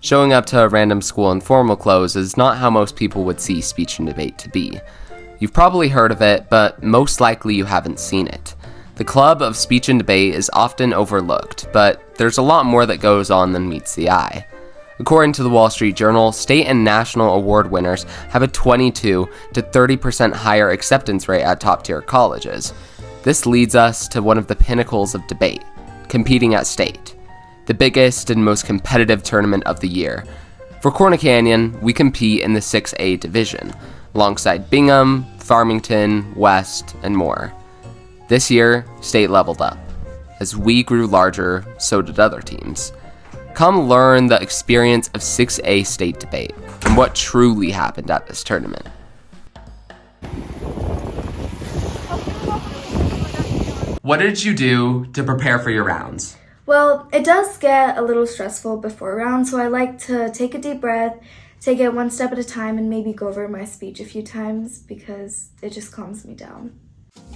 Showing up to a random school in formal clothes is not how most people would see speech and debate to be. You've probably heard of it, but most likely you haven't seen it. The club of speech and debate is often overlooked, but there's a lot more that goes on than meets the eye. According to the Wall Street Journal, state and national award winners have a 22 to 30% higher acceptance rate at top-tier colleges. This leads us to one of the pinnacles of debate, competing at state, the biggest and most competitive tournament of the year. For Corner Canyon, we compete in the 6A division, alongside Bingham, Farmington, West, and more. This year, state leveled up. As we grew larger, so did other teams. Come learn the experience of 6A state debate and what truly happened at this tournament. What did you do to prepare for your rounds? Well, it does get a little stressful before rounds, so I like to take a deep breath, take it one step at a time, and maybe go over my speech a few times because it just calms me down.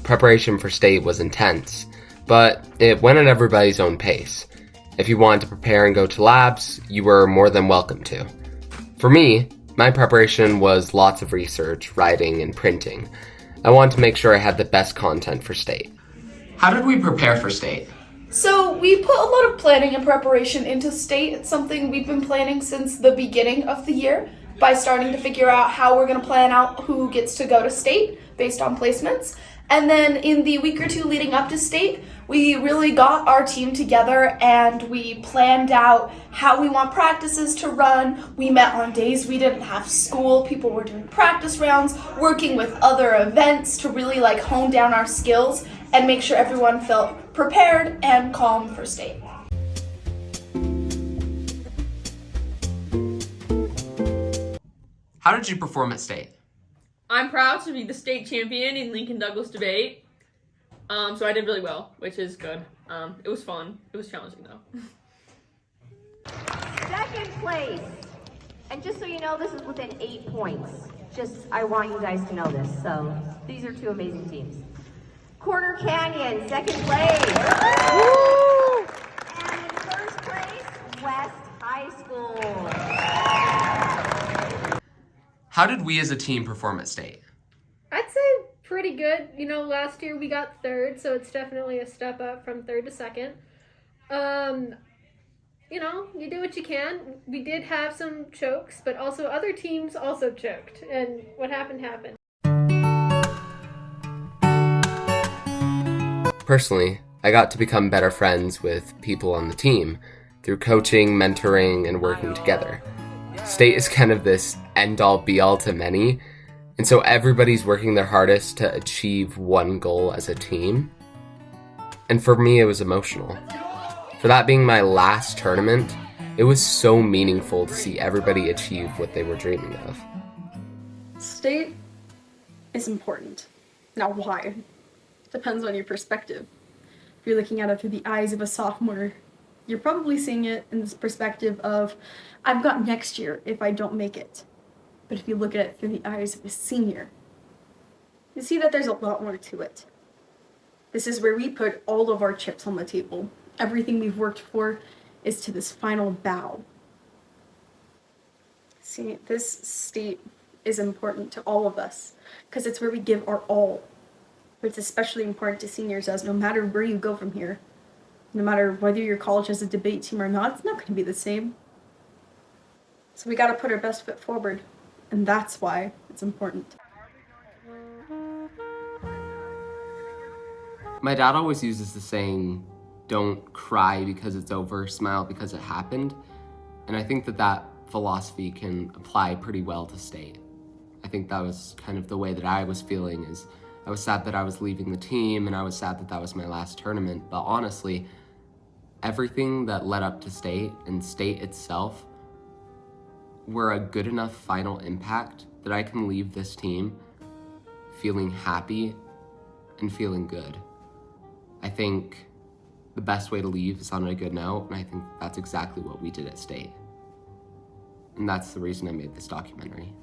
Preparation for state was intense, but it went at everybody's own pace. If you wanted to prepare and go to labs, you were more than welcome to. For me, my preparation was lots of research, writing, and printing. I wanted to make sure I had the best content for state. How did we prepare for state? So we put a lot of planning and preparation into state. It's something we've been planning since the beginning of the year by starting to figure out how we're going to plan out who gets to go to state based on placements. And then in the week or two leading up to state, we really got our team together and we planned out how we want practices to run. We met on days we didn't have school. People were doing practice rounds, working with other events to really hone down our skills and make sure everyone felt prepared and calm for state. How did you perform at state? I'm proud to be the state champion in Lincoln Douglas debate. So I did really well, which is good. It was fun. It was challenging though. Second place. And just so you know, this is within 8 points. I want you guys to know this. So these are two amazing teams. Corner Canyon, second place. Woo! And in first place, West High School. How did we as a team perform at state? I'd say pretty good. Last year we got third, so it's definitely a step up from third to second. You do what you can. We did have some chokes, but also other teams also choked, and what happened happened. Personally, I got to become better friends with people on the team through coaching, mentoring, and working together. State is kind of this end-all be-all to many, and so everybody's working their hardest to achieve one goal as a team. And for me, it was emotional. For that being my last tournament, it was so meaningful to see everybody achieve what they were dreaming of. State is important. Now why? Depends on your perspective. If you're looking at it through the eyes of a sophomore, you're probably seeing it in this perspective of, I've got next year if I don't make it. But if you look at it through the eyes of a senior, you see that there's a lot more to it. This is where we put all of our chips on the table. Everything we've worked for is to this final bow. See, this state is important to all of us because it's where we give our all. But it's especially important to seniors, as no matter where you go from here, no matter whether your college has a debate team or not, it's not going to be the same. So we got to put our best foot forward, and that's why it's important. My dad always uses the saying, don't cry because it's over, smile because it happened. And I think that philosophy can apply pretty well to state. I think that was kind of the way that I was feeling. Is I was sad that I was leaving the team, and I was sad that that was my last tournament. But honestly, everything that led up to state and state itself were a good enough final impact that I can leave this team feeling happy and feeling good. I think the best way to leave is on a good note, and I think that's exactly what we did at state. And that's the reason I made this documentary.